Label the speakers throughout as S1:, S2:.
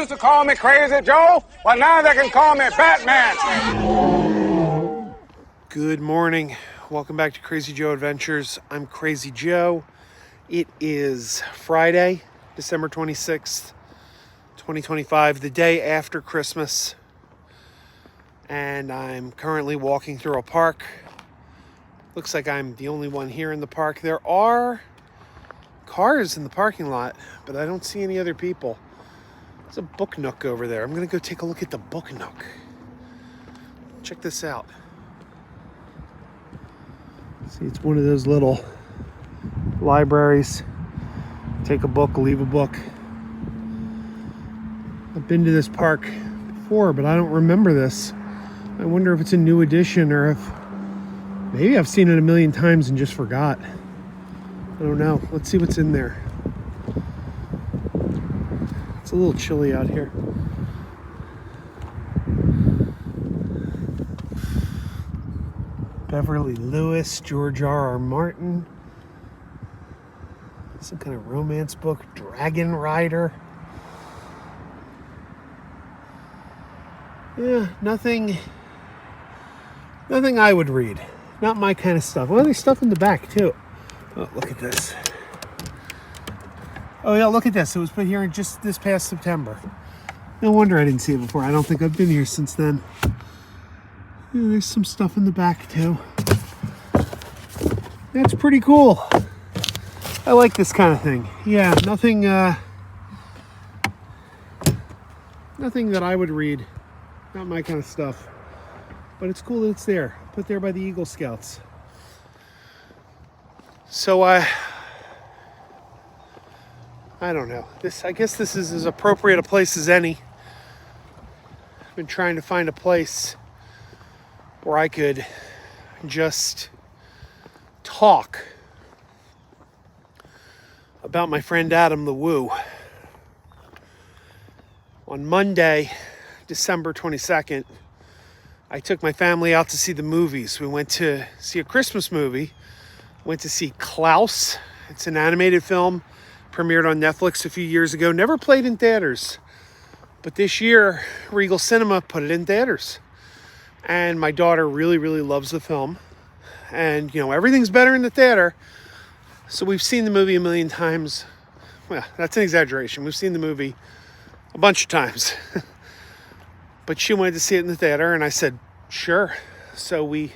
S1: used to call me Crazy Joe, but now they can call me Batman.
S2: Good morning. Welcome back to Crazy Joe Adventures. I'm Crazy Joe. It is Friday, December 26th, 2025, the day after Christmas. And I'm currently walking through a park. Looks like I'm the only one here in the park. There are cars in the parking lot, but I don't see any other people. There's a book nook over there. I'm gonna go take a look at the book nook. Check this out. See, it's one of those little libraries. Take a book, leave a book. I've been to this park before, but I don't remember this. I wonder if it's a new edition or if maybe I've seen it a million times and just forgot. I don't know. Let's see what's in there. It's a little chilly out here. Beverly Lewis, George R.R. Martin. Some kind of romance book. Dragon Rider. Yeah, nothing I would read. Not my kind of stuff. Well, there's stuff in the back too. Oh, look at this. Oh yeah, look at this. It was put here just this past September. No wonder I didn't see it before. I don't think I've been here since then. Yeah, there's some stuff in the back too. That's pretty cool. I like this kind of thing. Yeah, nothing that I would read. Not my kind of stuff. But it's cool that it's there. Put there by the Eagle Scouts. So I don't know. I guess this is as appropriate a place as any. I've been trying to find a place where I could just talk about my friend Adam the Woo. On Monday, December 22nd, I took my family out to see the movies. We went to see a Christmas movie. Went to see Klaus. It's an animated film, premiered on Netflix a few years ago. Never played in theaters. But this year, Regal Cinema put it in theaters. And my daughter really, really loves the film. And, everything's better in the theater. So we've seen the movie a million times. Well, that's an exaggeration. We've seen the movie a bunch of times. But she wanted to see it in the theater, and I said, sure. So we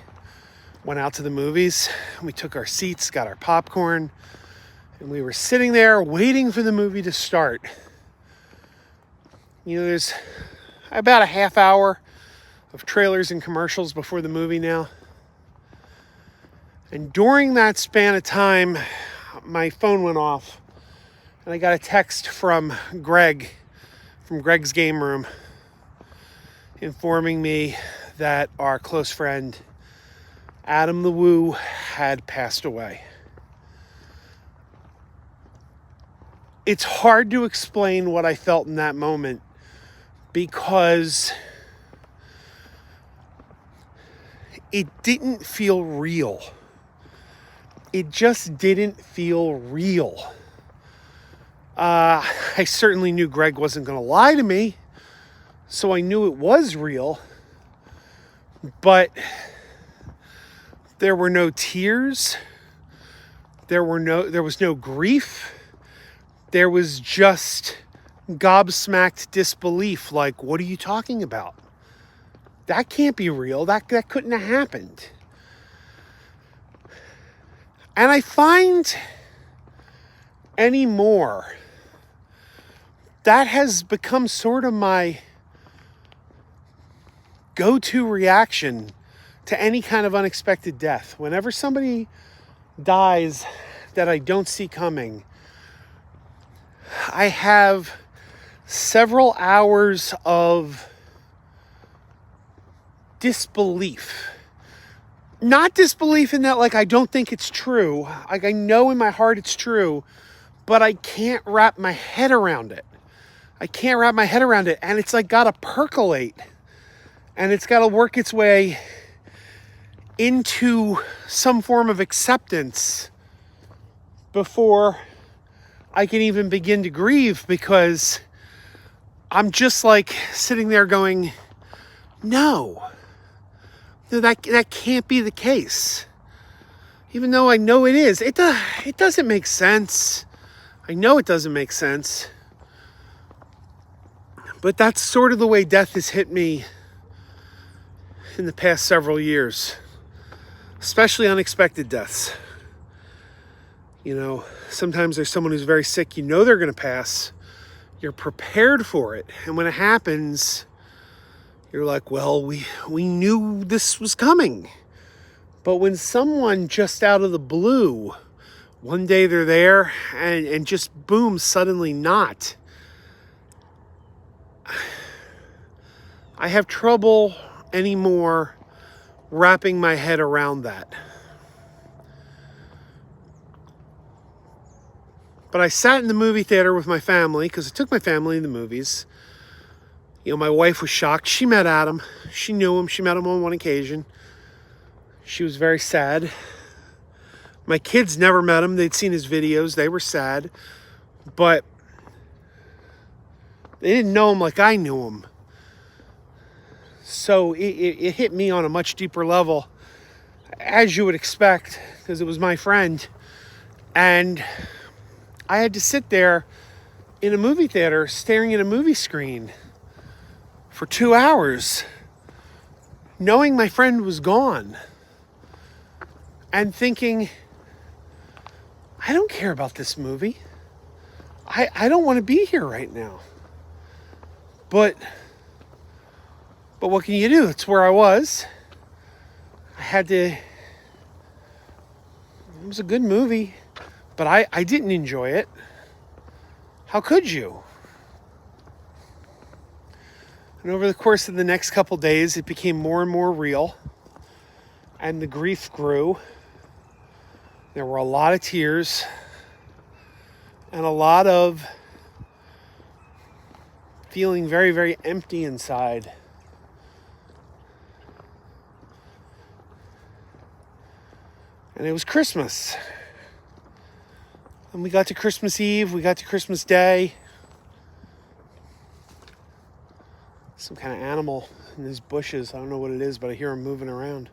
S2: went out to the movies. We took our seats, got our popcorn, and we were sitting there waiting for the movie to start. There's about a half hour of trailers and commercials before the movie now. And during that span of time, my phone went off, and I got a text from Greg, from Greg's Game Room, informing me that our close friend Adam the Woo had passed away. It's hard to explain what I felt in that moment because it didn't feel real. It just didn't feel real. I certainly knew Greg wasn't going to lie to me. So I knew it was real, but there were no tears. There was no grief. There was just gobsmacked disbelief. Like, what are you talking about? That can't be real. That couldn't have happened. And I find anymore that has become sort of my go-to reaction to any kind of unexpected death. Whenever somebody dies that I don't see coming, I have several hours of disbelief. Not disbelief in that, like, I don't think it's true. Like, I know in my heart it's true, but I can't wrap my head around it. And it's like gotta percolate. And it's got to work its way into some form of acceptance before I can even begin to grieve, because I'm just like sitting there going, no, that can't be the case. Even though I know it is. It doesn't make sense. I know it doesn't make sense. But that's sort of the way death has hit me in the past several years. Especially unexpected deaths. You know, sometimes there's someone who's very sick. You know they're going to pass. You're prepared for it. And when it happens, you're like, well, we knew this was coming. But when someone just out of the blue, one day they're there and just boom, suddenly not. I have trouble anymore wrapping my head around that. But I sat in the movie theater with my family because I took my family to the movies. You know, my wife was shocked. She met Adam. She knew him. She met him on one occasion. She was very sad. My kids never met him. They'd seen his videos. They were sad. But they didn't know him like I knew him. So it hit me on a much deeper level, as you would expect, because it was my friend. And I had to sit there in a movie theater staring at a movie screen for 2 hours, knowing my friend was gone. And thinking, I don't care about this movie. I don't want to be here right now. But what can you do? It's where I was. I had to. It was a good movie, but I didn't enjoy it. How could you? And over the course of the next couple days, it became more and more real. And the grief grew. There were a lot of tears and a lot of feeling very, very empty inside. And it was Christmas. And we got to Christmas Eve, we got to Christmas Day. Some kind of animal in these bushes. I don't know what it is, but I hear him moving around.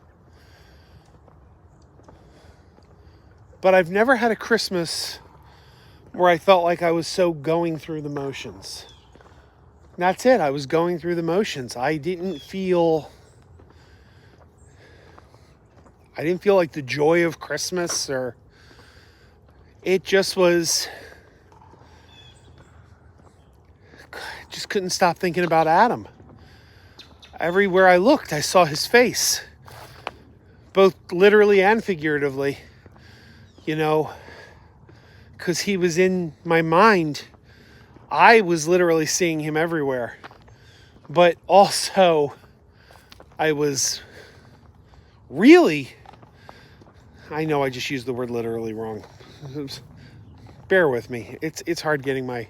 S2: But I've never had a Christmas where I felt like I was so going through the motions. That's it. I was going through the motions. I didn't feel like the joy of Christmas, or it just was, just couldn't stop thinking about Adam. Everywhere I looked, I saw his face, both literally and figuratively. You know, because he was in my mind. I was literally seeing him everywhere. But also, I was really, I know I just used the word literally wrong. Bear with me. It's hard getting my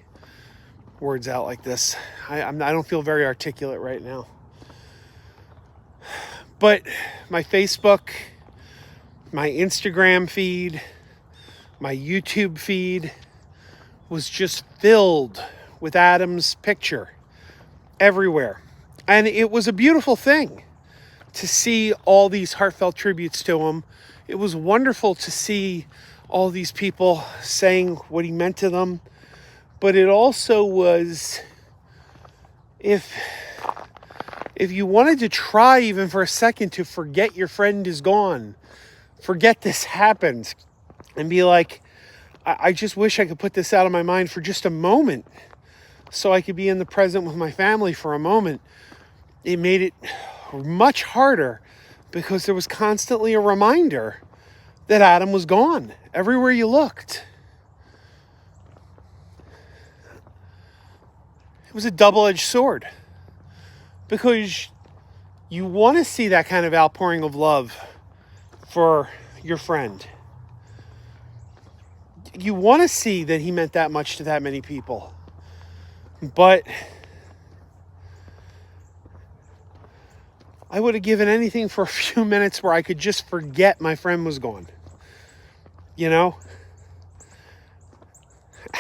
S2: words out like this. I don't feel very articulate right now. But my Facebook, my Instagram feed, my YouTube feed was just filled with Adam's picture everywhere. And it was a beautiful thing to see all these heartfelt tributes to him. It was wonderful to see all these people saying what he meant to them. But it also was, if you wanted to try even for a second to forget your friend is gone, forget this happened, and be like, I just wish I could put this out of my mind for just a moment so I could be in the present with my family for a moment. It made it much harder because there was constantly a reminder that Adam was gone everywhere you looked. It was a double-edged sword because you want to see that kind of outpouring of love for your friend. You want to see that he meant that much to that many people. But I would have given anything for a few minutes where I could just forget my friend was gone. You know?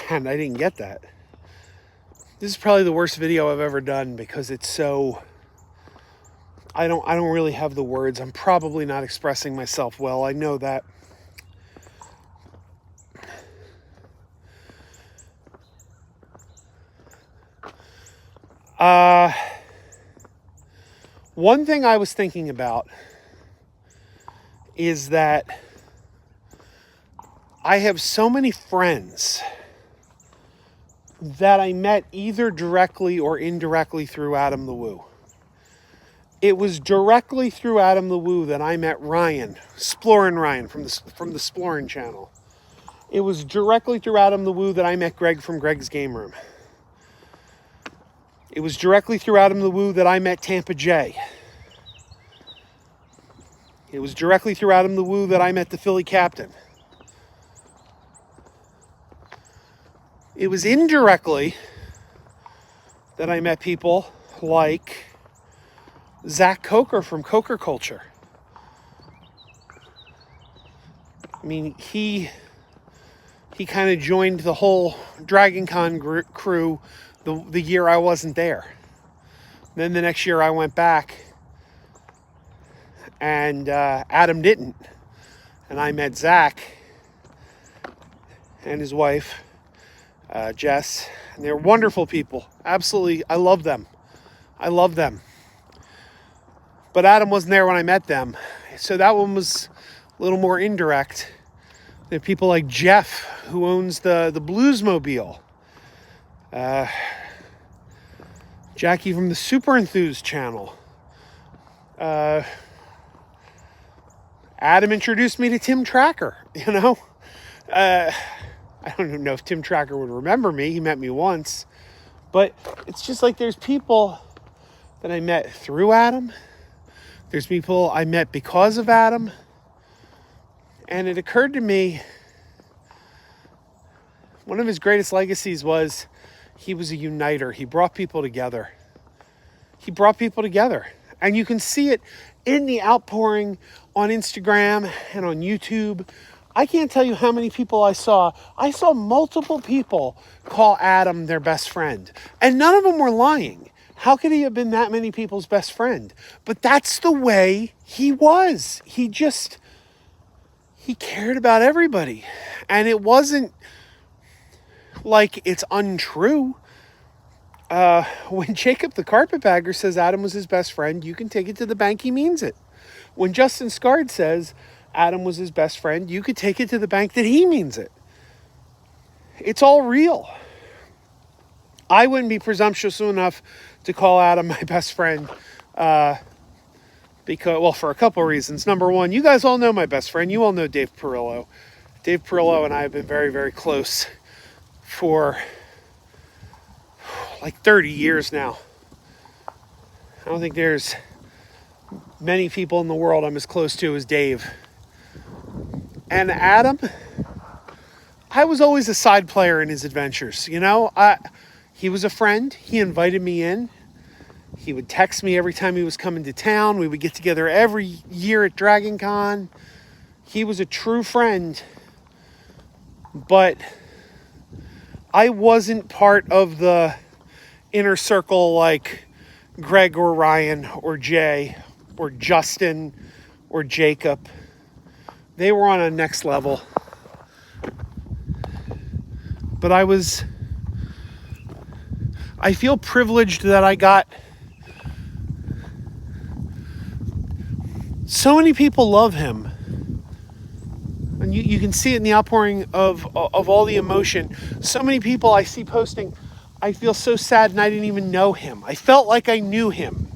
S2: And I didn't get that. This is probably the worst video I've ever done because it's so... I don't really have the words. I'm probably not expressing myself well. I know that. One thing I was thinking about is that I have so many friends that I met either directly or indirectly through Adam the Woo. It was directly through Adam the Woo that I met Ryan, Splorin' Ryan from the Splorin' channel. It was directly through Adam the Woo that I met Greg from Greg's Game Room. It was directly through Adam the Woo that I met Tampa J. It was directly through Adam the Woo that I met the Philly Captain. It was indirectly that I met people like Zach Coker from Coker Culture. I mean, he kind of joined the whole Dragon Con crew the year I wasn't there. Then the next year I went back and Adam didn't. And I met Zach and his wife, Jess. And they're wonderful people. Absolutely, I love them. I love them. But Adam wasn't there when I met them. So that one was a little more indirect. There are people like Jeff, who owns the Bluesmobile. Jackie from the Super Enthused channel. Adam introduced me to Tim Tracker, you know. I don't even know if Tim Tracker would remember me. He met me once. But it's just like there's people that I met through Adam. There's people I met because of Adam. And it occurred to me, one of his greatest legacies was he was a uniter. He brought people together. He brought people together. And you can see it in the outpouring on Instagram and on YouTube. I can't tell you how many people I saw. I saw multiple people call Adam their best friend. And none of them were lying. How could he have been that many people's best friend? But that's the way he was. He cared about everybody. And it wasn't like it's untrue. When Jacob the Carpetbagger says Adam was his best friend, you can take it to the bank, he means it. When Justin Scard says Adam was his best friend, you could take it to the bank that he means it. It's all real. I wouldn't be presumptuous enough to call Adam my best friend because, well, for a couple of reasons. Number one, you guys all know my best friend. You all know Dave Perillo. Dave Perillo and I have been very, very close for like 30 years now. I don't think there's many people in the world I'm as close to as Dave. And Adam, I was always a side player in his adventures. You know, he was a friend. He invited me in. He would text me every time he was coming to town. We would get together every year at Dragon Con. He was a true friend. But I wasn't part of the inner circle like Greg or Ryan or Jay or Justin or Jacob. They were on a next level. But I feel privileged that I got so many people love him. And you can see it in the outpouring of all the emotion. So many people I see posting, I feel so sad and I didn't even know him. I felt like I knew him.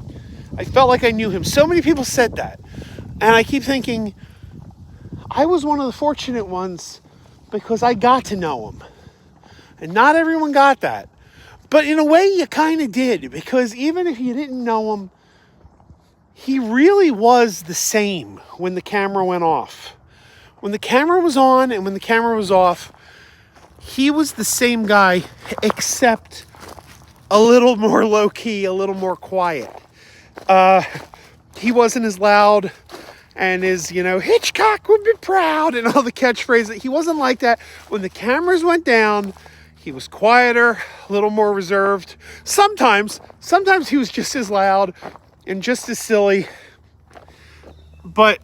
S2: So many people said that. And I keep thinking, I was one of the fortunate ones because I got to know him. And not everyone got that. But in a way, you kind of did. Because even if you didn't know him, he really was the same when the camera went off. When the camera was on and when the camera was off, he was the same guy, except a little more low-key, a little more quiet. He wasn't as loud and as, Hitchcock would be proud and all the catchphrases. He wasn't like that. When the cameras went down, He was quieter, a little more reserved. Sometimes he was just as loud and just as silly. But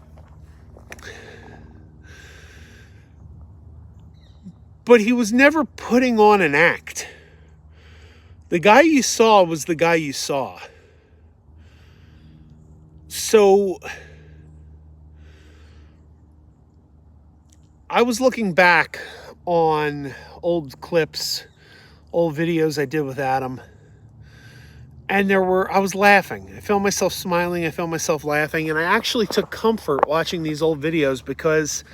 S2: he was never putting on an act. The guy you saw was the guy you saw. So I was looking back on old clips, old videos I did with Adam. And I was laughing. I found myself smiling. I found myself laughing. And I actually took comfort watching these old videos because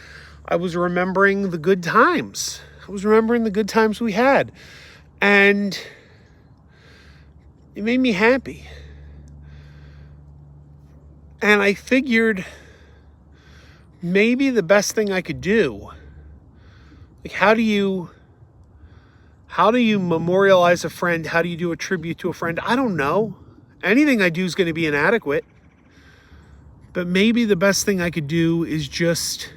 S2: I was remembering the good times. I was remembering the good times we had. And it made me happy. And I figured maybe the best thing I could do, like how do you memorialize a friend? How do you do a tribute to a friend? I don't know. Anything I do is going to be inadequate. But maybe the best thing I could do is just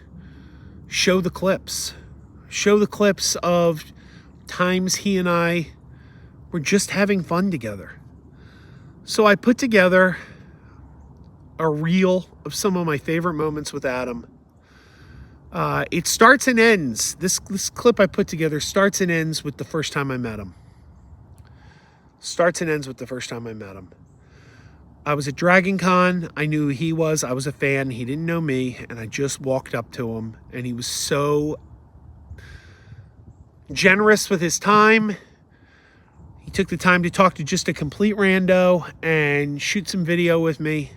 S2: show the clips. Show the clips of times he and I were just having fun together. So I put together a reel of some of my favorite moments with Adam. It starts and ends. This clip I put together starts and ends with the first time I met him. Starts and ends with the first time I met him. I was at Dragon Con. I knew who he was. I was a fan. He didn't know me. And I just walked up to him. And he was so generous with his time. He took the time to talk to just a complete rando and shoot some video with me.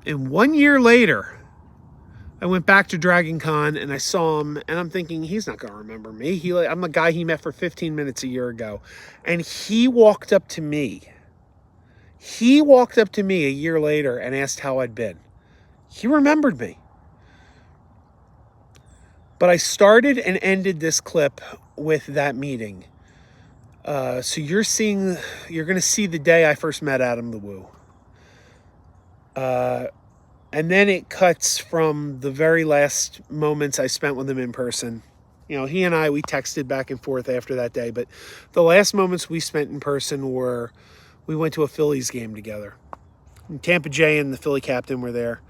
S2: And 1 year later, I went back to Dragon Con and I saw him, and I'm thinking, he's not going to remember me. I'm a guy he met for 15 minutes a year ago. And he walked up to me. He walked up to me a year later and asked how I'd been. He remembered me. But I started and ended this clip with that meeting. So you're going to see the day I first met Adam the Woo. And then it cuts from the very last moments I spent with him in person. You know, he and we texted back and forth after that day. But the last moments we spent in person were, we went to a Phillies game together. And Tampa Jay and the Philly captain were there.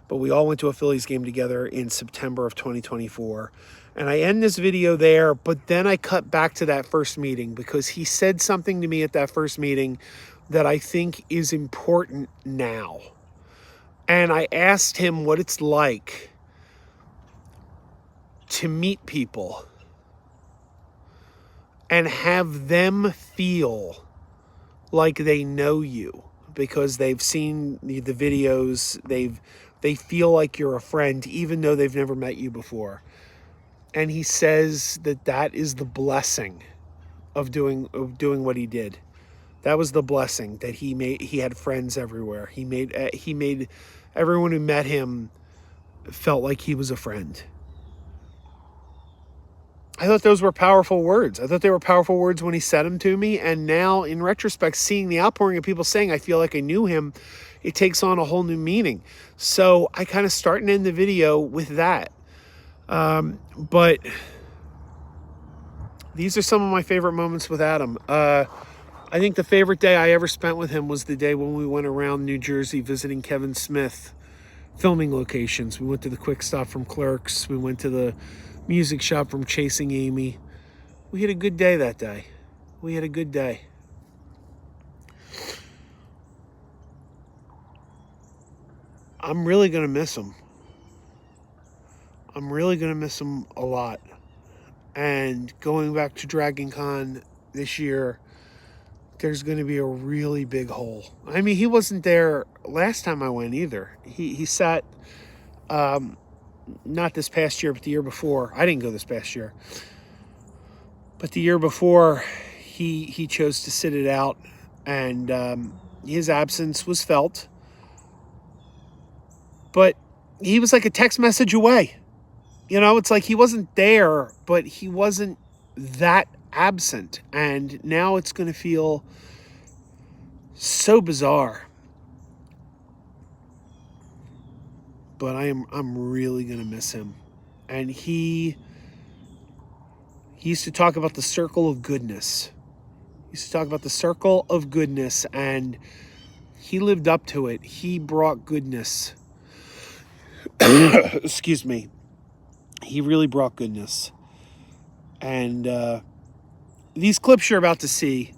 S2: But we all went to a Phillies game together in September of 2024. And I end this video there, but then I cut back to that first meeting because he said something to me at that first meeting that I think is important now. And I asked him what it's like to meet people and have them feel like they know you because they've seen the videos, they feel like you're a friend even though they've never met you before. And he says that is the blessing of doing what he did. That was the blessing that he had friends everywhere. He made everyone who met him felt like he was a friend. I thought those were powerful words. I thought they were powerful words when he said them to me. And now, in retrospect, seeing the outpouring of people saying, I feel like I knew him, it takes on a whole new meaning. So I kind of start and end the video with that. But these are some of my favorite moments with Adam. I think the favorite day I ever spent with him was the day when we went around New Jersey visiting Kevin Smith filming locations. We went to the Quick Stop from Clerks. We went to the music shop from Chasing Amy. We had a good day that day. We had a good day. I'm really going to miss him. I'm really going to miss him a lot. And going back to Dragon Con this year, there's going to be a really big hole. I mean, he wasn't there last time I went either. He sat, not this past year, but the year before. I didn't go this past year. But the year before, he chose to sit it out. And his absence was felt. But he was like a text message away. You know, it's like he wasn't there, but he wasn't that absent. And now it's going to feel so bizarre. But I'm really going to miss him. And he He used to talk about the circle of goodness. He used to talk about the circle of goodness, and he lived up to it. He brought goodness. Excuse me. He really brought goodness. And these clips you're about to see,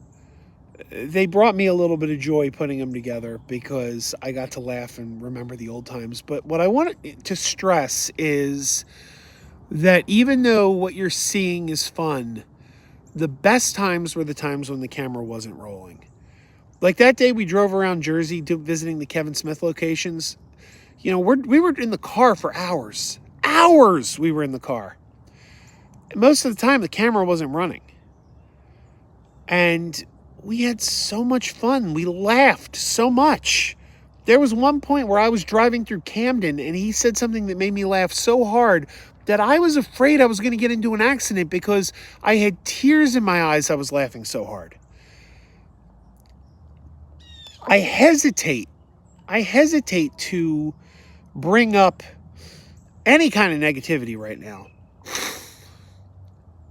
S2: they brought me a little bit of joy putting them together because I got to laugh and remember the old times. But what I want to stress is that even though what you're seeing is fun, the best times were the times when the camera wasn't rolling. Like that day we drove around Jersey visiting the Kevin Smith locations. You know, we were in the car for hours. Hours we were in the car. And most of the time the camera wasn't running. And we had so much fun. We laughed so much. There was one point where I was driving through Camden and he said something that made me laugh so hard that I was afraid I was going to get into an accident because I had tears in my eyes. I was laughing so hard. I hesitate to bring up any kind of negativity right now.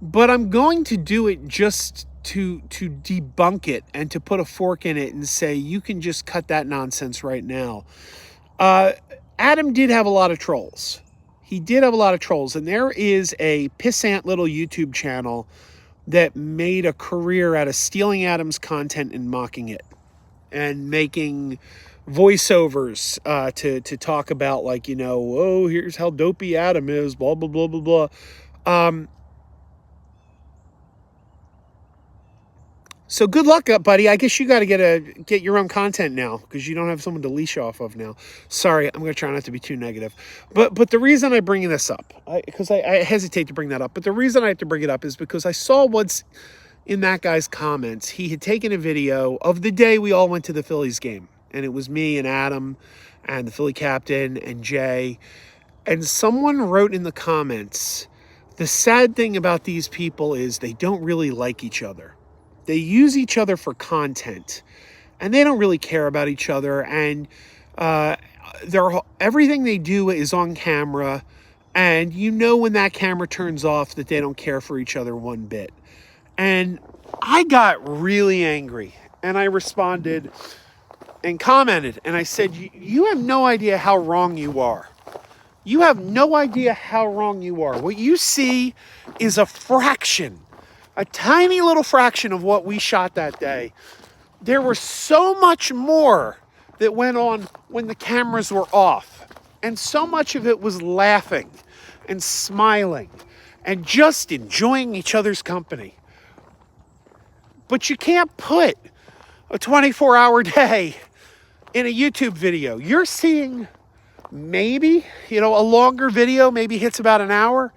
S2: But I'm going to do it just to debunk it and to put a fork in it and say, you can just cut that nonsense right now. Adam did have a lot of trolls. He did have a lot of trolls. And there is a pissant little YouTube channel that made a career out of stealing Adam's content and mocking it. And making voiceovers to talk about, like, you know, oh, here's how dopey Adam is, blah, blah, blah, blah, blah. So good luck, buddy. I guess you got to get your own content now because you don't have someone to leash off of now. Sorry, I'm going to try not to be too negative. But the reason I bring this up, because I hesitate to bring that up, but the reason I have to bring it up is because I saw what's in that guy's comments. He had taken a video of the day we all went to the Phillies game. And it was me and Adam and the Philly captain and Jay. And someone wrote in the comments, the sad thing about these people is they don't really like each other. They use each other for content, and they don't really care about each other. And everything they do is on camera, and you know when that camera turns off that they don't care for each other one bit. And I got really angry, and I responded and commented, and I said, you have no idea how wrong you are. You have no idea how wrong you are. What you see is a fraction. A tiny little fraction of what we shot that day. There was so much more that went on when the cameras were off. And so much of it was laughing and smiling and just enjoying each other's company. But you can't put a 24-hour day in a YouTube video. You're seeing maybe, a longer video, maybe hits about an hour.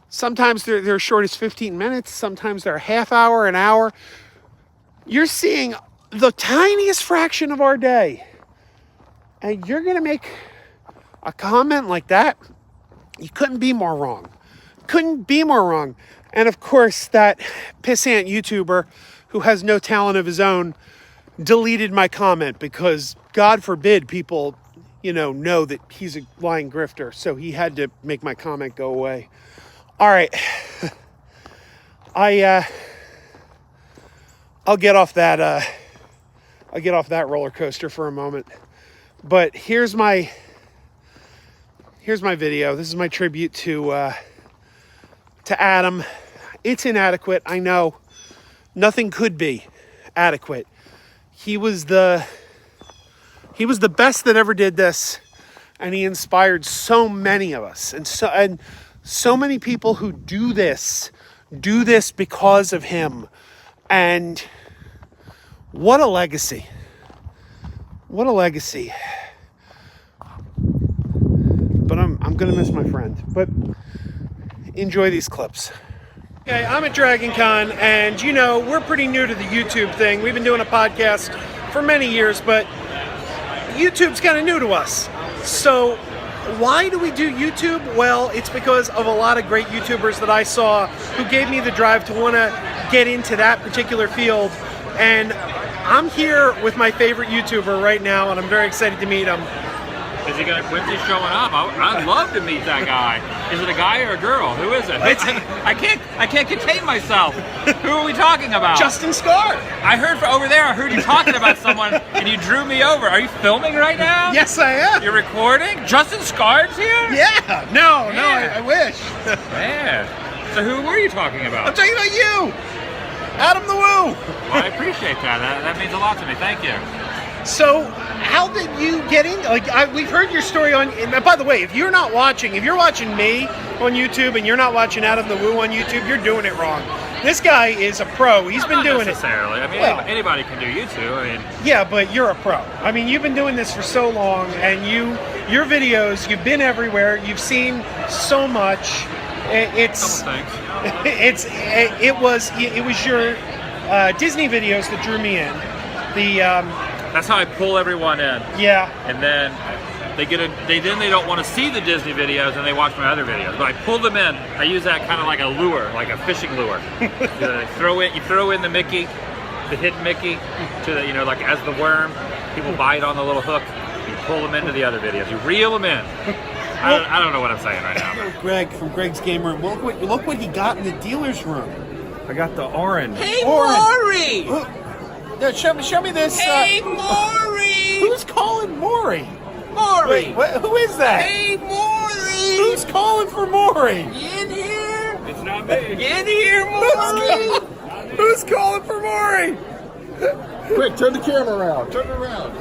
S2: Sometimes they're as short as 15 minutes. Sometimes they're a half hour, an hour. You're seeing the tiniest fraction of our day. And you're going to make a comment like that? You couldn't be more wrong. Couldn't be more wrong. And of course, that pissant YouTuber who has no talent of his own deleted my comment because God forbid people, know that he's a lying grifter. So he had to make my comment go away. All right, I'll get off that. I'll get off that roller coaster for a moment. But here's my video. This is my tribute to Adam. It's inadequate. I know. Nothing could be adequate. He was the best that ever did this, and he inspired so many of us, and so many people who do this because of him. And what a legacy. What a legacy. But I'm going to miss my friend. But enjoy these clips. Okay, I'm at Dragon Con, and we're pretty new to the YouTube thing. We've been doing a podcast for many years, but YouTube's kind of new to us. So why do we do YouTube? Well, it's because of a lot of great YouTubers that I saw who gave me the drive to want to get into that particular field. And I'm here with my favorite YouTuber right now, and I'm very excited to meet him.
S3: Is he gonna Quincy's showing up? I'd love to meet that guy. Is it a guy or a girl? Who is it? I can't contain myself. Who are we talking about?
S2: Justin Scar.
S3: I heard from over there. I heard you talking about someone, and you drew me over. Are you filming right now?
S2: Yes, I am.
S3: You're recording? Justin Scar's here?
S2: Yeah. No, I wish.
S3: Man. So who were you talking about?
S2: I'm talking about you, Adam the Woo.
S3: Well, I appreciate that. That means a lot to me. Thank you.
S2: So, how did you get in? We've heard your story on. And by the way, if you're watching me on YouTube and you're not watching Adam the Woo on YouTube, you're doing it wrong. This guy is a pro. He's been doing it.
S3: Necessarily. I mean, anybody can do YouTube. I mean,
S2: yeah, but you're a pro. I mean, you've been doing this for so long, and your videos, you've been everywhere. You've seen so much. It was your Disney videos that drew me in.
S3: That's how I pull everyone in.
S2: Yeah.
S3: And then they don't want to see the Disney videos and they watch my other videos. But I pull them in. I use that kind of like a lure, like a fishing lure. You throw in the Mickey, the hidden Mickey, to the, like as the worm. People bite on the little hook. You pull them into the other videos. You reel them in. I don't know what I'm saying right now.
S4: Greg from Greg's Game Room. Look what he got in the dealer's room.
S5: I got the orange.
S4: Hey, Maury! Yeah, show me this.
S6: Hey, Maury!
S4: Who's calling Maury?
S6: Maury!
S4: Wait, who is that?
S6: Hey, Maury!
S4: Who's calling for Maury?
S6: In here?
S5: It's not me.
S6: In here, Maury!
S4: Who's calling for Maury?
S7: Quick, turn the camera around. Turn it around.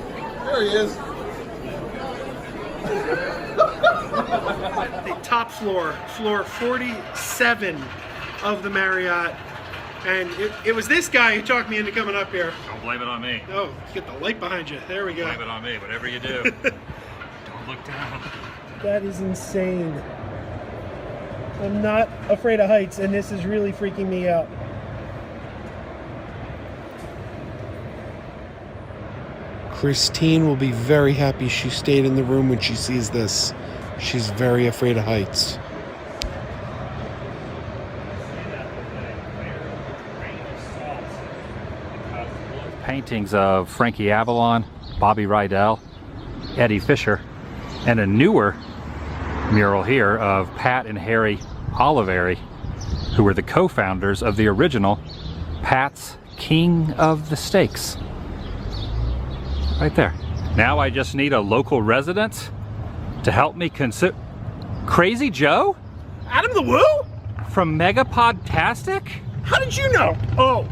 S7: There he is.
S2: The top floor 47 of the Marriott. And it was this guy who talked me into coming up here.
S3: Don't blame it on me.
S2: Oh, get the light behind you. There we go.
S3: Blame it on me. Whatever you do, don't look down.
S2: That is insane. I'm not afraid of heights, and this is really freaking me out.
S4: Christine will be very happy she stayed in the room when she sees this. She's very afraid of heights.
S3: Paintings of Frankie Avalon, Bobby Rydell, Eddie Fisher, and a newer mural here of Pat and Harry Oliveri, who were the co-founders of the original Pat's King of the Steaks. Right there. Now I just need a local resident to help me consider... Crazy Joe?
S2: Adam the Woo?
S3: From Megapodtastic?
S2: How did you know? Oh,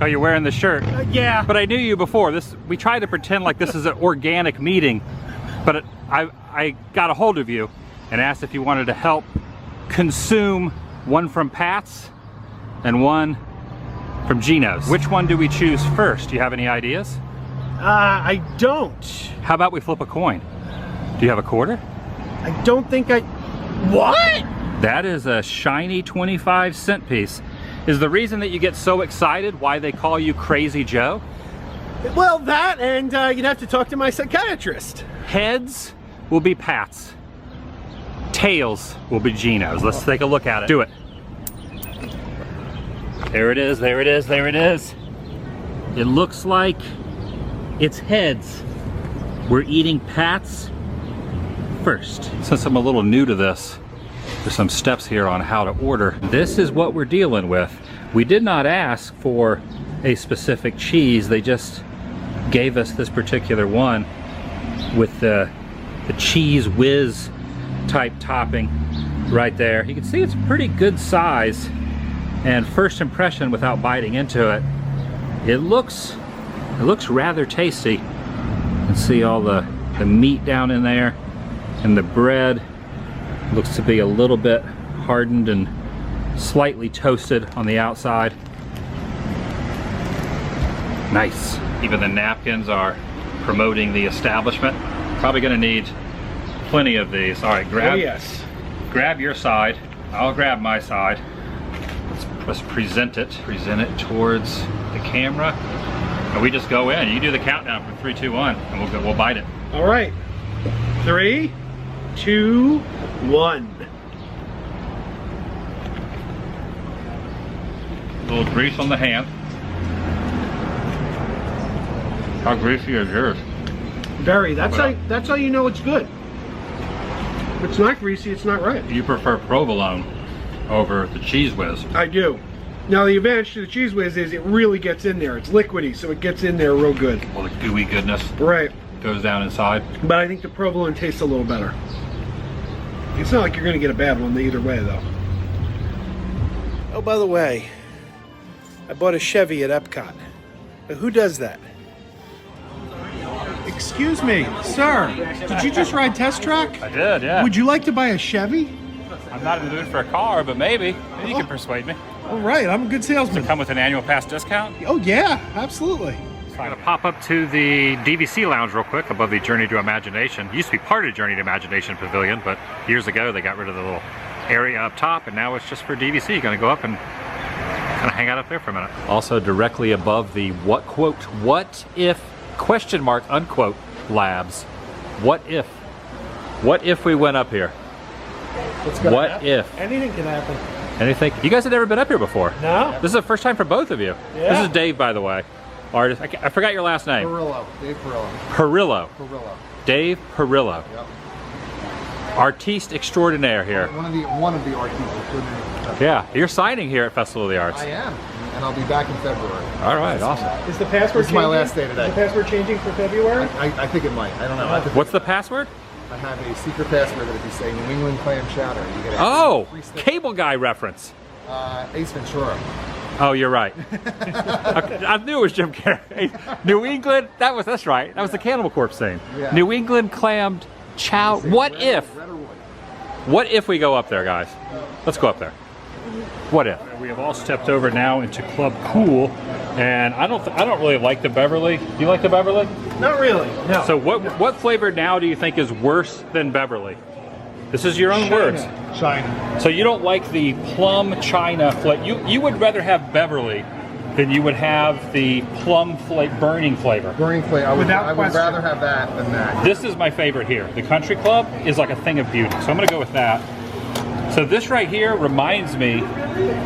S3: you're wearing the shirt.
S2: yeah.
S3: But I knew you before. We tried to pretend like this is an organic meeting, but I got a hold of you and asked if you wanted to help consume one from Pat's and one from Gino's. Which one do we choose first? Do you have any ideas?
S2: I don't.
S3: How about we flip a coin? Do you have a quarter?
S2: I don't think I... What?
S3: That is a shiny 25-cent piece. Is the reason that you get so excited why they call you Crazy Joe?
S2: Well, that, and you'd have to talk to my psychiatrist.
S3: Heads will be Pat's. Tails will be Gino's. Let's take a look at it. Do it. There it is, there it is, there it is. It looks like it's heads. We're eating Pat's first. Since I'm a little new to this, there's some steps here on how to order. This is what we're dealing with. We did not ask for a specific cheese. They just gave us this particular one with the cheese whiz type topping right there. You can see it's pretty good size, and first impression without biting into it, it looks rather tasty. You can see all the meat down in there, and the bread looks to be a little bit hardened and slightly toasted on the outside. Nice. Even the napkins are promoting the establishment. Probably gonna need plenty of these. All right, grab your side. I'll grab my side. Let's present it. Present it towards the camera. And we just go in. You do the countdown from 3, 2, 1, and we'll bite it.
S2: All right. 3, 2, 1.
S3: A little grease on the hand. How greasy is yours?
S2: Very. That's how you know it's good. If it's not greasy, it's not right.
S3: You prefer provolone over the Cheese Whiz.
S2: I do. Now the advantage to the Cheese Whiz is it really gets in there. It's liquidy, so it gets in there real good.
S3: Well, the gooey goodness
S2: Right.
S3: goes down inside.
S2: But I think the provolone tastes a little better. It's not like you're gonna get a bad one either way though. Oh, by the way, I bought a Chevy at Epcot. Now, who does that? Excuse me, sir, did you just ride Test Track?
S3: I did, yeah.
S2: Would you like to buy a Chevy?
S3: I'm not in the mood for a car, but maybe. Maybe you can persuade me.
S2: All right, I'm a good salesman.
S3: Come with an annual pass discount?
S2: Oh yeah, absolutely.
S3: I'm gonna pop up to the DVC lounge real quick above the Journey to Imagination. It used to be part of the Journey to Imagination Pavilion, but years ago they got rid of the little area up top, and now it's just for DVC. You're gonna go up and kind of hang out up there for a minute. Also directly above the what if question mark unquote labs. What if we went up here? What if?
S2: Anything can happen.
S3: Anything? You guys have never been up here before?
S2: No.
S3: This is the first time for both of you.
S2: Yeah.
S3: This is Dave, by the way. Artist. I forgot your last name.
S7: Perillo. Dave Perillo.
S3: Perillo.
S7: Perillo.
S3: Dave Perillo.
S7: Yep.
S3: Artiste extraordinaire here.
S7: One of the artists.
S3: Yeah, you're signing here at Festival of the Arts.
S7: I am, and I'll be back in February.
S3: All right, awesome.
S2: Is the password
S7: This is my last day today.
S2: Is the password changing for February?
S7: I think it might. I don't know. I have to
S3: What's the password?
S7: I have a secret password that if you say New England clam chowder, you get a
S3: Oh,
S7: free stick.
S3: Cable Guy reference.
S7: Ace Ventura.
S3: Oh, you're right. I knew it was Jim Carrey. New England, that's right. That was the Cannibal Corpse scene.
S7: Yeah.
S3: New England clammed chow. What if?
S7: Red or white?
S3: What if we go up there, guys? Let's go up there. What if? We have all stepped over now into Club Cool, and I don't really like the Beverly. Do you like the Beverly?
S2: Not really. No.
S3: So what flavor now do you think is worse than Beverly? This is your own words.
S7: China.
S3: So you don't like the plum china flavor. You would rather have Beverly than you would have the plum burning flavor.
S7: Burning flavor. I would
S2: question.
S7: rather have that than that.
S3: This is my favorite here. The Country Club is like a thing of beauty. So I'm gonna go with that. So this right here reminds me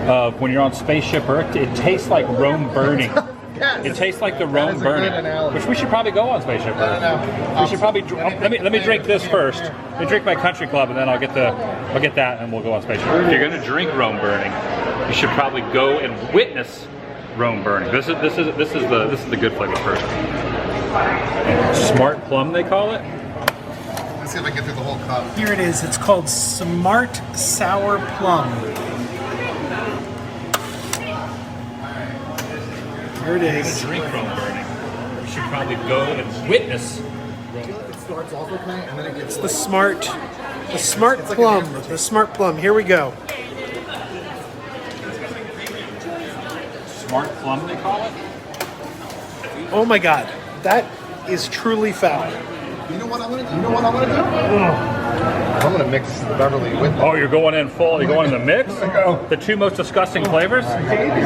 S3: of when you're on Spaceship Earth. It tastes like Rome burning.
S7: Yes.
S3: It tastes like the
S7: That
S3: Rome
S7: is a good
S3: burning,
S7: analogy.
S3: which we should probably go on Spaceship Earth.
S7: No.
S3: We should probably let me drink this first. Let me drink my Country Club, and then I'll get that, and we'll go on Spaceship Earth. If you're gonna drink Rome burning, you should probably go and witness Rome burning. This is the good flavor first. Smart plum, they call it.
S7: Let's see if I can get through the whole cup.
S2: Here it is. It's called Smart Sour Plum. Here it is.
S3: Drink Rome burning. You should probably go and witness.
S7: It starts off with that, and then it gets
S2: The Smart Plum. The Smart Plum. Here we go.
S3: Smart plum, they call it.
S2: Oh my God, that is truly foul.
S7: You know what I'm gonna do? I'm gonna mix the Beverly with it.
S3: Oh, you're going in full. You're going in the mix.
S7: Go.
S3: The two most disgusting flavors.
S7: A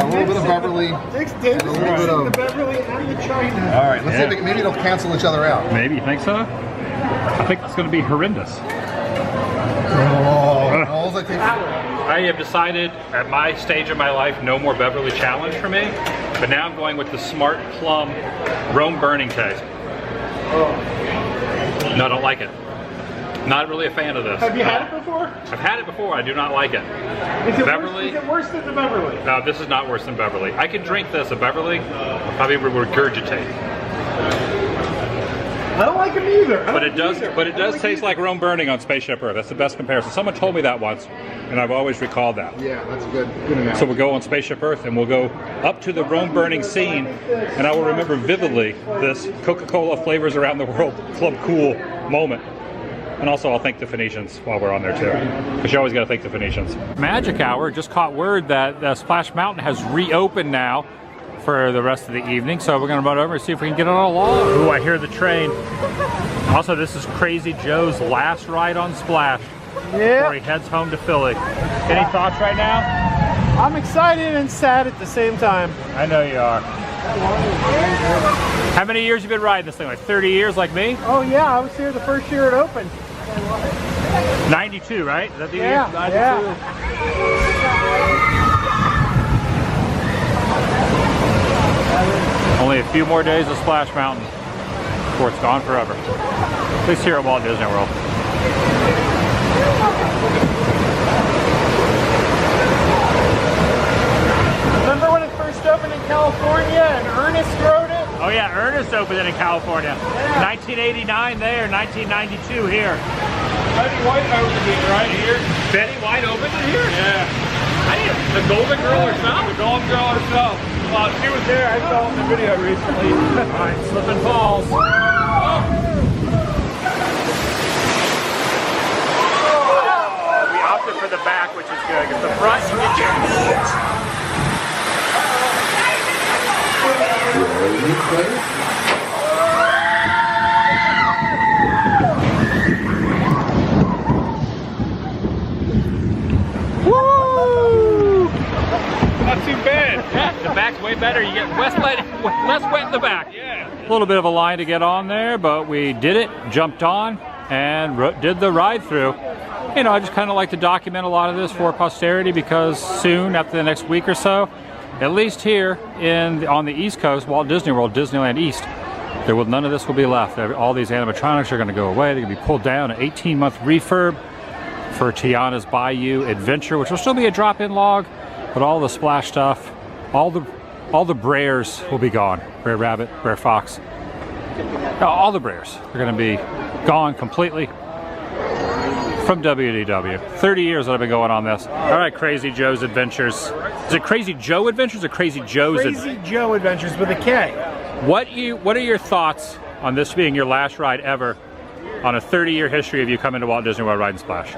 S7: little bit of Beverly.
S2: Dave's
S7: And a little bit of.
S2: the Beverly and the China.
S7: All right, let's see if maybe it'll cancel each other out.
S3: Maybe you think so? I think it's going to be horrendous.
S7: Oh, all I take.
S3: I have decided at my stage of my life, no more Beverly Challenge for me. But now I'm going with the Smart Plum Rome burning taste. No, I don't like it. Not really a fan of this.
S2: Have you had it before?
S3: I've had it before. I do not like it.
S2: Is it
S3: Beverly?
S2: Is it worse than the Beverly?
S3: No, this is not worse than Beverly. I can drink this. A Beverly, I'll probably regurgitate.
S2: I don't like them either.
S3: But it does taste like Rome burning on Spaceship Earth. That's the best comparison. Someone told me that once, and I've always recalled that.
S7: Yeah, that's good. Good enough.
S3: So we'll go on Spaceship Earth, and we'll go up to the Rome burning scene, and I will remember vividly this Coca-Cola flavors around the world Club Cool moment. And also I'll thank the Phoenicians while we're on there too, because you always got to thank the Phoenicians. Magic Hour just caught word that Splash Mountain has reopened now for the rest of the evening, so we're gonna run over and see if we can get on a log. Ooh, I hear the train. Also, this is Crazy Joe's last ride on Splash before he heads home to Philly. Any thoughts right now?
S2: I'm excited and sad at the same time.
S3: I know you are. How many years you been riding this thing? Like 30 years like me?
S2: Oh yeah, I was here the first year it opened.
S3: 92, right? Is that the year?
S2: Yeah.
S3: Only a few more days of Splash Mountain before it's gone forever. At least here at Walt Disney World.
S2: Remember when it first opened in California and Ernest wrote it?
S3: Oh yeah, Ernest opened it in California. 1989 there, 1992 here.
S5: Betty White opened it right here.
S3: Betty White opened it here?
S5: Yeah. The Golden Girl herself? The Golden Girl herself. Well, she was there. I saw it in the video recently.
S3: All right, slip and falls. We opted for the back, which is good. Because the front, you get your...
S5: Woo! Not too bad.
S3: The back's way better. You get less wet in the back.
S5: Yeah.
S3: A little bit of a line to get on there, but we did it, jumped on, and did the ride through. You know, I just kind of like to document a lot of this for posterity because soon, after the next week or so, at least here on the East Coast, Walt Disney World, Disneyland East, none of this will be left. All these animatronics are going to go away. They're going to be pulled down. An 18-month refurb for Tiana's Bayou Adventure, which will still be a drop-in log, but all the splash stuff, all the Brayers will be gone. Brer Rabbit, Brer Fox, all the Brayers are going to be gone completely from WDW. 30 years that I've been going on this. All right, Crazy Joe's Adventures. Is it Crazy Joe Adventures or Crazy Joe's Adventures?
S2: Crazy Joe Adventures with a K.
S3: What are your thoughts on this being your last ride ever on a 30-year history of you coming to Walt Disney World Ride and Splash?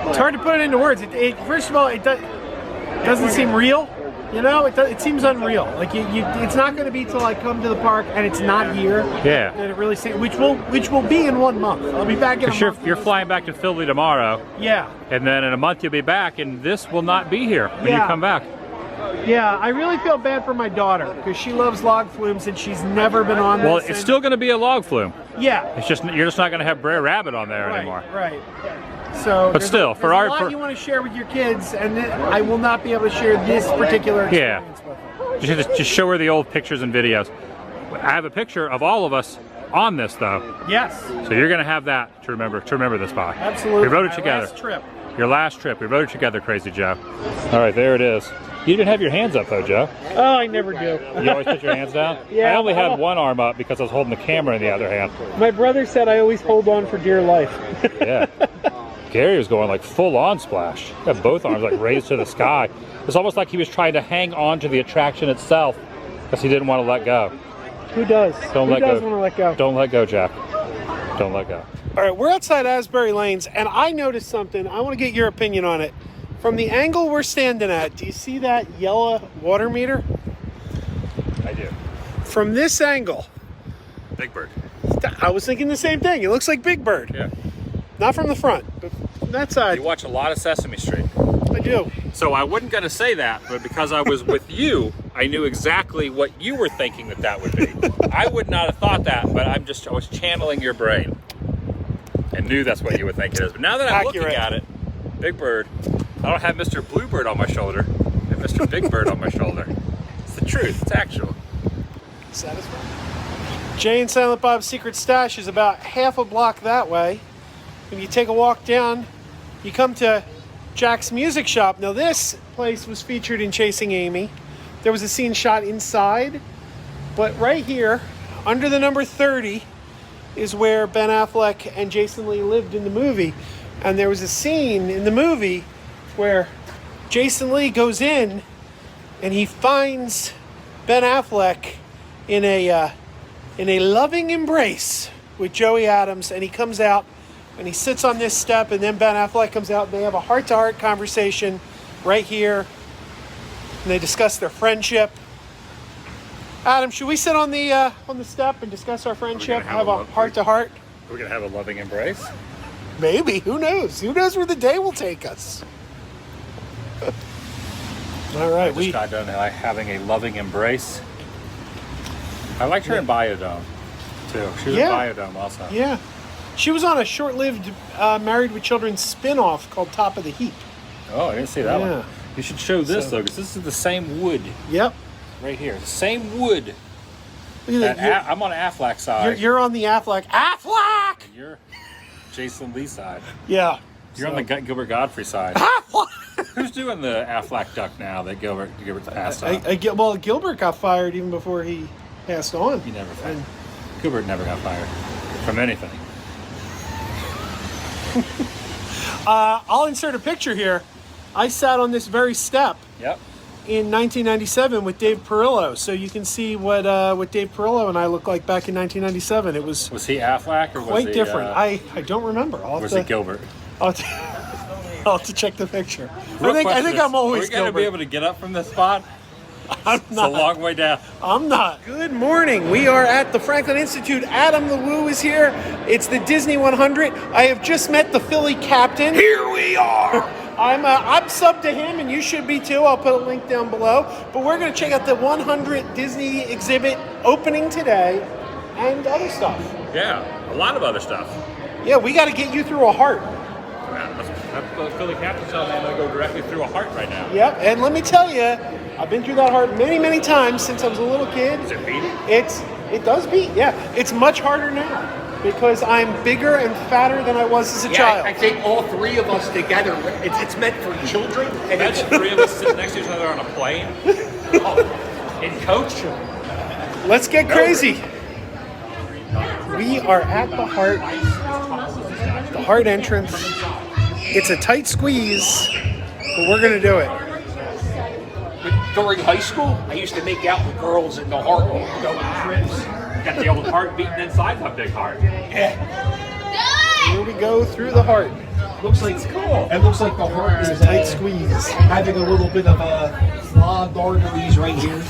S2: It's hard to put it into words. First of all, it doesn't seem real. You know, it seems unreal. Like it's not going to be till I come to the park and it's not here.
S3: Yeah.
S2: And it really seems, which will be in 1 month. I'll be back in a month.
S3: You're flying back to Philly tomorrow.
S2: Yeah.
S3: And then in a month you'll be back, and this will not be here when you come back.
S2: Yeah, I really feel bad for my daughter because she loves log flumes and she's never been on this.
S3: Well, it's still going to be a log flume.
S2: Yeah.
S3: It's just you're just not going to have Brer Rabbit on there anymore.
S2: Right. So,
S3: but still,
S2: there's a lot you want to share with your kids, and I will not be able to share this particular experience with them.
S3: Just show her the old pictures and videos. I have a picture of all of us on this, though.
S2: Yes.
S3: So you're going to have that to remember this by.
S2: Absolutely.
S3: We rode it together.
S2: Last trip.
S3: Your last trip. We rode it together, Crazy Joe. All right, there it is. You didn't have your hands up, though, Joe.
S2: Oh, I never do.
S3: You always put your hands down?
S2: Yeah.
S3: I only had one arm up because I was holding the camera in the other hand.
S2: My brother said I always hold on for dear life.
S3: Yeah. Gary was going like full-on splash. He had both arms like raised to the sky. It's almost like he was trying to hang on to the attraction itself because he didn't want to let go.
S2: Who does?
S3: Don't
S2: Who
S3: let
S2: does
S3: go.
S2: want to let go?
S3: Don't let go, Jack. Don't let go.
S2: All right, we're outside Asbury Lanes, and I noticed something. I want to get your opinion on it. From the angle we're standing at, do you see that yellow water meter?
S3: I do.
S2: From this angle,
S3: Big Bird.
S2: I was thinking the same thing. It looks like Big Bird.
S3: Yeah.
S2: Not from the front, but from that side.
S3: You watch a lot of Sesame Street.
S2: I do.
S3: So I wasn't going to say that, but because I was with you, I knew exactly what you were thinking that would be. I would not have thought that, but I was channeling your brain and knew that's what you would think it is. But now that I'm looking at it, Big Bird, I don't have Mr. Bluebird on my shoulder. I have Mr. Big Bird on my shoulder. It's the truth. It's actual.
S2: Satisfying. Jay and Silent Bob's Secret Stash is about half a block that way. If you take a walk down, you come to Jack's Music Shop. Now this place was featured in Chasing Amy. There was a scene shot inside, but right here, under the number 30, is where Ben Affleck and Jason Lee lived in the movie. And there was a scene in the movie where Jason Lee goes in and he finds Ben Affleck in a loving embrace with Joey Adams, and he comes out and he sits on this step, and then Ben Affleck comes out and they have a heart-to-heart conversation right here, and they discuss their friendship. Adam, should we sit on the step and discuss our friendship? Have a heart-to-heart?
S3: We're going to have a loving embrace?
S2: Maybe. Who knows? Who knows where the day will take us? All right.
S3: I just got done having a loving embrace. I liked her in Biodome, too. She was in Biodome also.
S2: Yeah. She was on a short-lived Married with Children spin-off called Top of the Heap.
S3: Oh, I didn't see that one. You should show this, though, because this is the same wood.
S2: Yep.
S3: Right here. The same wood.
S2: Look at that.
S3: I'm on Affleck's side.
S2: You're on the Affleck. Affleck!
S3: And you're Jason Lee side.
S2: Yeah.
S3: You're on the Gilbert Godfrey side. Who's doing the Aflac duck now that Gilbert passed on?
S2: Well, Gilbert got fired even before he passed on.
S3: He never fired. Gilbert never got fired from anything.
S2: I'll insert a picture here. I sat on this very step
S3: Yep.
S2: in 1997 with Dave Perillo, so you can see what Dave Perillo and I looked like back in 1997. It was
S3: Was he Aflac or was
S2: quite
S3: he
S2: different. I don't remember.
S3: was it Gilbert?
S2: I'll have to check the picture.
S3: Real
S2: I think
S3: question is,
S2: I'm always
S3: are we gonna
S2: Gilbert.
S3: be able to get up from this spot?
S2: I'm
S3: It's a
S2: not.
S3: long way down.
S2: I'm not. Good morning. We are at the Franklin Institute. Adam the Woo is here. It's the Disney 100. I have just met the Philly captain. Here we are. I'm sub to him, and you should be too. I'll put a link down below. But we're going to check out the 100 Disney exhibit opening today, and other stuff.
S3: Yeah, a lot of other stuff.
S2: Yeah, we got to get you through a heart.
S3: That's the Philly Captain telling me I'm going to go directly through a heart right now.
S2: Yep, and let me tell you, I've been through that heart many, many times since I was a little kid.
S3: Is it beating?
S2: It does beat, yeah. It's much harder now because I'm bigger and fatter than I was as a child.
S8: I think all three of us together, it's meant for children. And
S3: Imagine three of us sitting next to each other on a plane. In coach.
S2: Let's get crazy. We are at the heart entrance. It's a tight squeeze, but we're gonna do it.
S8: during high school, I used to make out with girls in the heart and go on trips.
S3: Got the old heart beating inside that big heart.
S8: Yeah.
S2: Here we go through the heart.
S8: Looks like cool. It looks like the heart is
S2: Tight squeeze.
S8: having a little bit of clogged arteries right here.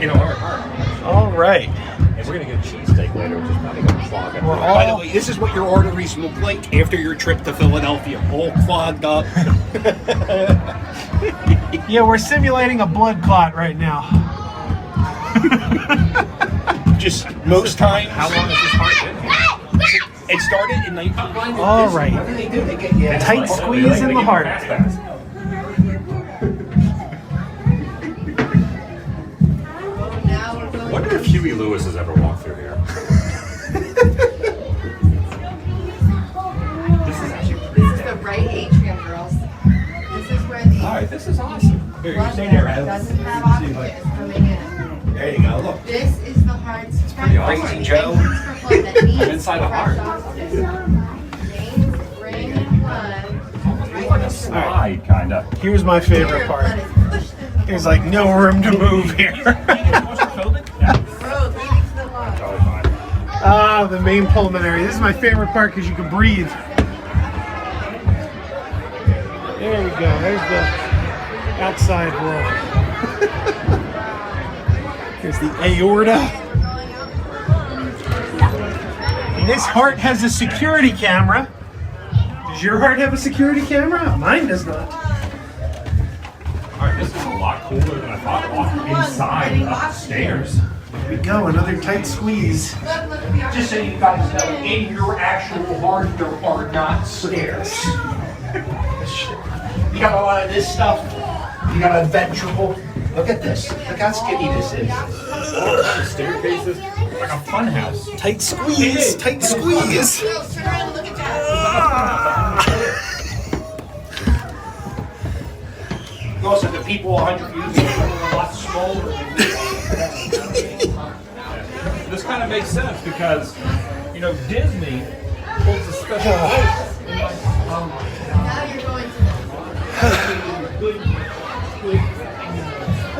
S3: In our heart.
S2: All right.
S3: And we're going to get a cheesesteak later, which is probably going to clog up.
S8: By the way, this is what your arteries look like after your trip to Philadelphia, all clogged up.
S2: Yeah, we're simulating a blood clot right now.
S8: Just most times.
S3: How long has this heart been?
S8: It started in 1990.
S2: All right.
S8: What do they do? They get you
S2: Tight squeeze in the heart.
S3: I wonder if Huey Lewis has ever walked through here. This is actually pretty
S9: This is the right atrium, girls. This is where the
S3: Alright, this is awesome.
S8: Here, you
S9: blood
S8: stay there, Adam.
S9: doesn't have oxygen is coming in.
S8: There you go. Look.
S9: This is the heart's
S3: pretty awesome.
S8: Crazy Joe.
S3: I'm inside the heart.
S9: Veins bring blood.
S3: It's like a slide, kind of.
S2: Here's my favorite part. There's like no room to move here. Ah, the main pulmonary. This is my favorite part because you can breathe. There we go. There's the outside world. Here's the aorta. And this heart has a security camera. Does your heart have a security camera? Mine does not.
S3: Alright, this is a lot cooler than I thought. Walking inside upstairs.
S2: Here we go. Another tight squeeze.
S8: Just so you guys know, in your actual heart, there are not stairs. You got a lot of this stuff. You got a ventricle. Look at this. Look how skinny this is.
S3: Staircases, like a fun house.
S2: Tight squeeze. Tight squeeze.
S8: Also, the people 100 years ago were a lot smaller.
S5: This kind of makes sense because, you know, Disney holds a special place in my
S9: Now you're going to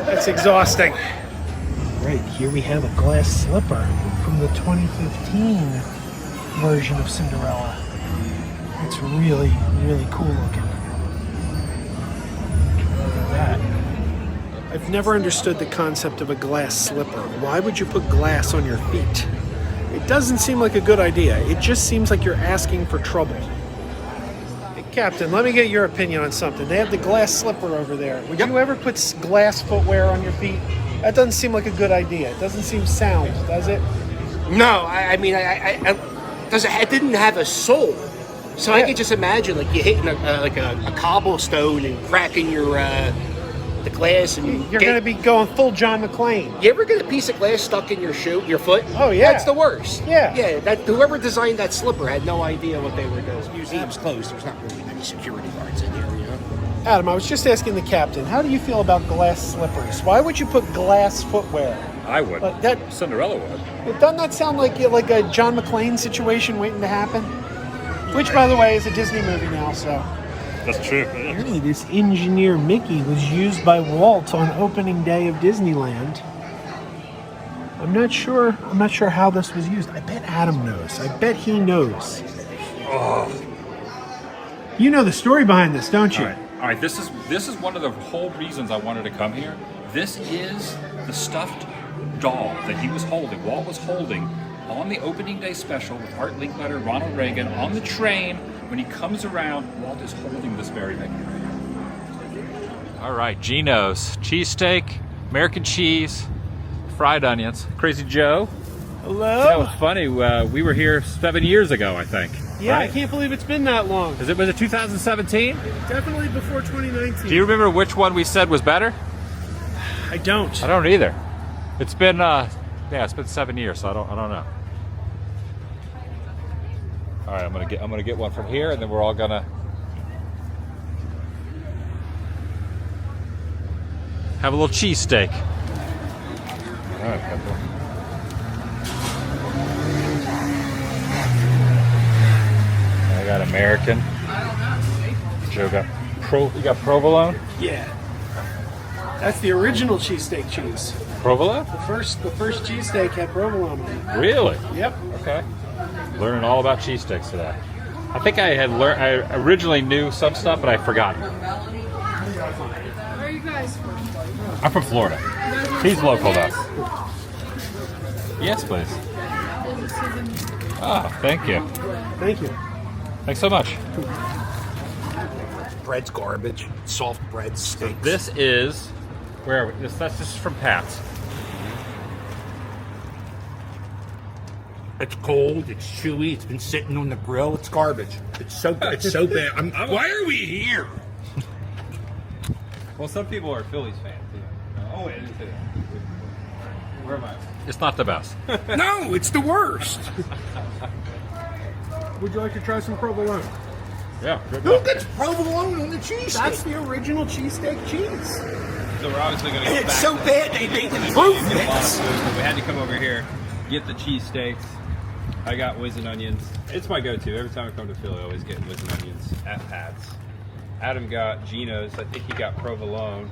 S2: That's exhausting. Right, here we have a glass slipper from the 2015 version of Cinderella. It's really, really cool looking. Look at that. I've never understood the concept of a glass slipper. Why would you put glass on your feet? It doesn't seem like a good idea. It just seems like you're asking for trouble. Hey, Captain, let me get your opinion on something. They have the glass slipper over there. Would you ever put glass footwear on your feet? That doesn't seem like a good idea. It doesn't seem sound, does it?
S8: No, I mean, it didn't have a sole. So I could just imagine, like, you hitting a cobblestone and cracking your the glass and
S2: You're going to be going full John McClane.
S8: You ever get a piece of glass stuck in your foot?
S2: Oh, yeah.
S8: That's the worst.
S2: Yeah.
S8: Yeah, whoever designed that slipper had no idea what they were doing. The museum's closed. There's not really many security guards in here, you know?
S2: Adam, I was just asking the captain, how do you feel about glass slippers? Why would you put glass footwear?
S5: I would. Cinderella would.
S2: Doesn't that sound like a John McClane situation waiting to happen? Which, by the way, is a Disney movie now, so.
S5: That's true.
S2: Apparently this engineer Mickey was used by Walt on opening day of Disneyland. I'm not sure how this was used. I bet Adam knows. I bet he knows.
S5: Oh.
S2: You know the story behind this, don't you?
S5: All right. This is one of the whole reasons I wanted to come here. This is the stuffed doll that he was holding, Walt was holding, on the opening day special with Art Linkletter, Ronald Reagan, on the train. When he comes around, Walt is holding this very thing.
S3: All right, Geno's cheesesteak, American cheese, fried onions. Crazy Joe.
S2: Hello.
S3: That was funny. We were here 7 years ago, I think.
S2: Yeah,
S3: right?
S2: I can't believe it's been that long.
S3: Was it 2017?
S2: Definitely before 2019.
S3: Do you remember which one we said was better?
S2: I don't.
S3: I don't either. It's been it's been 7 years, so I don't know. All right, I'm gonna get one from here, and then we're all gonna have a little cheesesteak. All right, Pepper. I got American. Joe got you got provolone?
S2: Yeah. That's the original cheesesteak cheese.
S3: Provolone?
S2: The first cheesesteak had provolone in it.
S3: Really?
S2: Yep.
S3: Okay. Learning all about cheesesteaks today. I think I originally knew some stuff, but I forgot.
S9: Where are you guys from?
S3: I'm from Florida. He's local to us. Yes, please. Oh, thank you.
S2: Thank you.
S3: Thanks so much.
S8: Bread's garbage. Soft bread stinks.
S3: This is where that's just from Pat's.
S8: It's cold. It's chewy. It's been sitting on the grill. It's garbage. It's so bad. Why are we here?
S5: Well, some people are Phillies fans. Oh, wait, I didn't say that. Where am I?
S3: It's not the best.
S8: No, it's the worst.
S2: Would you like to try some provolone?
S3: Yeah. Good
S8: Who gets provolone on the cheese?
S2: That's the original cheesesteak cheese.
S5: So we're obviously going to go
S8: It's
S5: back.
S8: so bad they made improvements.
S5: We had to come over here, get the cheesesteaks. I got whiz and onions. It's my go-to. Every time I come to Philly, I always get whiz and onions at Pat's. Adam got Geno's. I think he got provolone.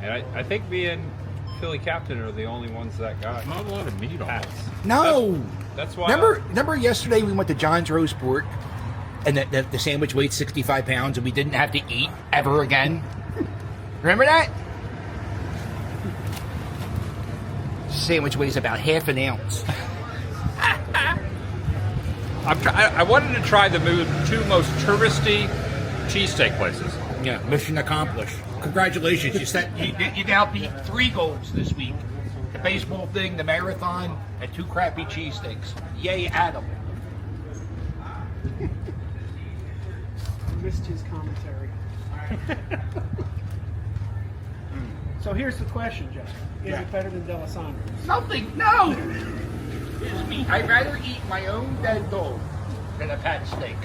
S5: And I think me and Philly Captain are the only ones that got
S3: Not a lot of meat on
S5: Pat's.
S3: this.
S8: No.
S5: That's why.
S8: Remember yesterday we went to John's Roast Pork and the sandwich weighed 65 pounds and we didn't have to eat ever again? Remember that? Sandwich weighs about half an ounce.
S3: I wanted to try the two most touristy cheesesteak places.
S8: Yeah, mission accomplished. Congratulations, you now beat 3 goals this week. The baseball thing, the marathon, and 2 crappy cheesesteaks. Yay, Adam.
S2: Missed his commentary. So here's the question, Jeff. Is it better than Delisandro's?
S8: Nothing, no! Excuse me, I'd rather eat my own dead dog than a Pat steak.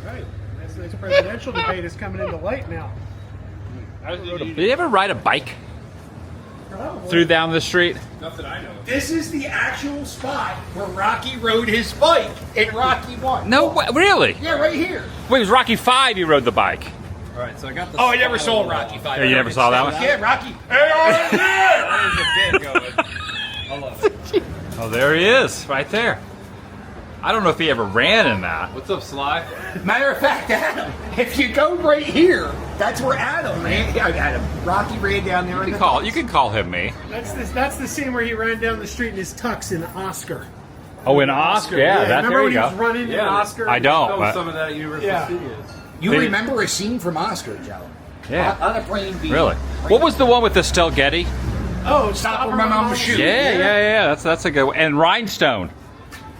S2: Right. This presidential debate is coming into light now.
S3: Did you ever ride a bike through down the street?
S5: Nothing I know.
S8: This is the actual spot where Rocky rode his bike in Rocky 1.
S3: No, really?
S8: Yeah, right here.
S3: Wait, it was Rocky 5 you rode the bike.
S5: All right, so I got the.
S8: Oh, I never saw Rocky 5.
S3: Yeah, you never saw that one?
S8: Yeah, Rocky.
S5: There's a bit going. Hello.
S3: Oh, there he is, right there. I don't know if he ever ran in that.
S5: What's up, Sly?
S8: Matter of fact, Adam, if you go right here, that's where Adam ran. Rocky ran down there.
S3: You can call him me.
S2: That's the scene where he ran down the street in his tux in Oscar.
S3: Oh, in Oscar, yeah, that's
S2: remember
S3: there
S2: when
S3: you
S2: he
S3: go.
S2: was running in Oscar?
S3: I don't.
S5: That
S3: But
S5: was some of that at Universal Studios.
S8: You
S3: They-
S8: remember a scene from Oscar, Joe?
S3: Yeah.
S8: On a plane beat.
S3: Really? What was the one with the Stell Getty?
S2: Oh,
S8: Stop or my mom will shoot.
S3: Yeah. That's a good one. And Rhinestone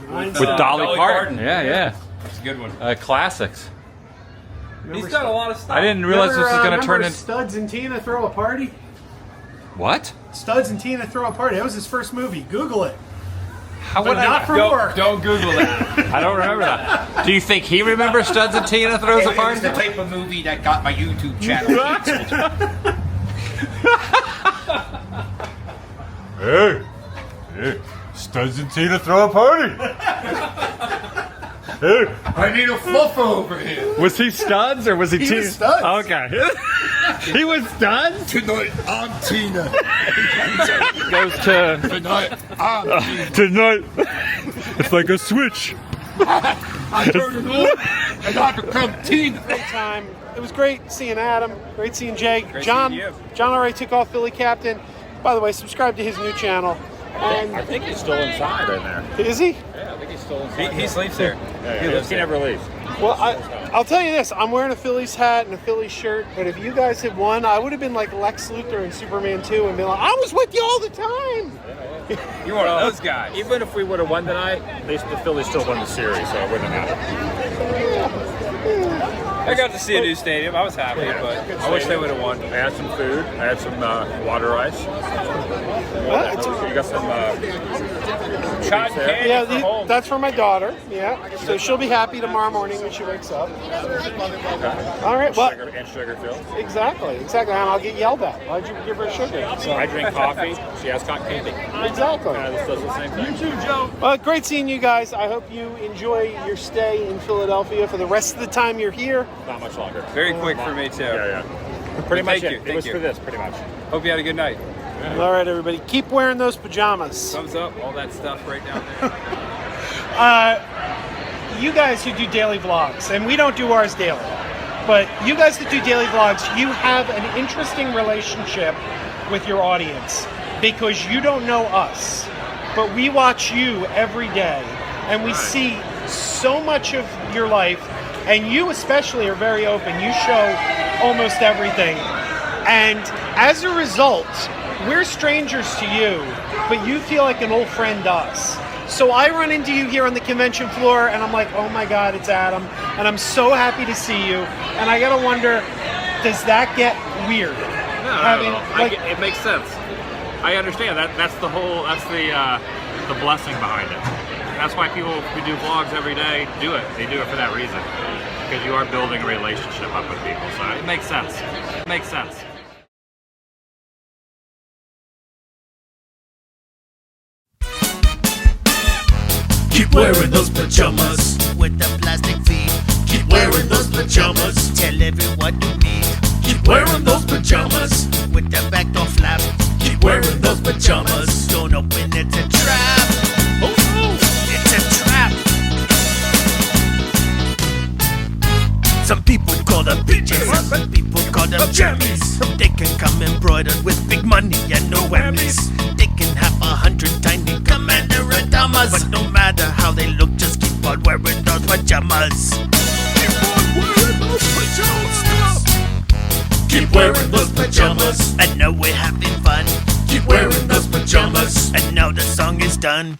S3: with Dolly Parton. Yeah.
S5: That's a good one.
S3: Classics.
S5: He's got a lot of stuff.
S3: I didn't realize this was going to turn into...
S2: Studs and Tina Throw a Party?
S3: What?
S2: Studs and Tina Throw a Party. That was his first movie. Google it.
S3: How
S2: But
S3: would
S2: not for work.
S5: Don't Google that.
S3: I don't remember that. Do you think he remembers Studs and Tina Throws a
S8: It was
S3: Party?
S8: the type of movie that got my YouTube channel.
S7: Hey, Studs and Tina throw a party. Hey,
S8: I need a fluffer over here.
S3: Was he Studs or was he Tina?
S7: was Studs.
S3: Okay. He was Studs?
S8: Tonight, I'm Tina.
S3: Goes to...
S8: Tonight, I'm Tina.
S3: Tonight. It's like a switch.
S8: I turn it on, and I become Tina.
S2: Time. It was great seeing Adam. Great seeing Jay.
S5: Great
S2: John.
S5: seeing you.
S2: John already took off Philly Captain. By the way, subscribe to his new channel. And
S3: I think he's still inside in there.
S2: is he?
S3: Yeah, I think he's still inside.
S5: He sleeps there.
S3: He never leaves.
S2: Well, I'll tell you this. I'm wearing a Phillies hat and a Phillies shirt, but if you guys had won, I would have been like Lex Luthor in Superman 2 and been like, I was with you all the time.
S5: You're one of those guys.
S3: Even if we would have won tonight, at least the Phillies still won the series, so it wouldn't have mattered.
S5: I got to see a new stadium. I was happy, but I wish they would have won.
S3: I had some food. I had some water ice. You got some
S5: Cotton candy
S2: Yeah,
S5: from home.
S2: that's for my daughter. Yeah. So she'll be happy tomorrow morning when she wakes up. All right. Well,
S3: sugar filled.
S2: exactly. And I'll get yelled at. Why'd you give her sugar? So,
S3: I drink coffee. She has cotton candy.
S2: exactly.
S3: This does the same thing. You too, Joe.
S2: Well, great seeing you guys. I hope you enjoy your stay in Philadelphia for the rest of the time you're here.
S3: Not much longer.
S5: Very quick for me, too.
S3: Yeah. Pretty much
S5: Thank you,
S3: it.
S5: thank
S3: It was
S5: you.
S3: for this, pretty much.
S5: Hope you had a good night.
S2: All right, everybody. Keep wearing those pajamas.
S5: Thumbs up, all that stuff right down there.
S2: You guys who do daily vlogs, and we don't do ours daily, but you guys that do daily vlogs, you have an interesting relationship with your audience because you don't know us, but we watch you every day, and we see so much of your life, and you especially are very open. You show almost everything, and as a result, we're strangers to you, but you feel like an old friend to us. So I run into you here on the convention floor, and I'm like, oh my God, it's Adam, and I'm so happy to see you. And I gotta wonder, does that get weird?
S3: No, it makes sense. I understand that. That's the blessing behind it. That's why people who do vlogs every day do it. They do it for that reason, because you are building a relationship up with people. So it makes sense. It makes sense.
S10: Keep wearing those pajamas with the plastic feet. Keep wearing those pajamas. Tell everyone you meet. Keep wearing those pajamas with the back door flap. Keep wearing those pajamas. Don't open, it's a trap. Oh no, it's a trap. Some people call them PJs, some people call them jammies. They can come embroidered with big money and no whammies. They can have 100 tiny commander pajamas, but no matter how they look, just keep on wearing those pajamas. Keep on wearing those pajamas. Keep wearing those pajamas. And now we're having fun. Keep wearing those pajamas. And now the song is done.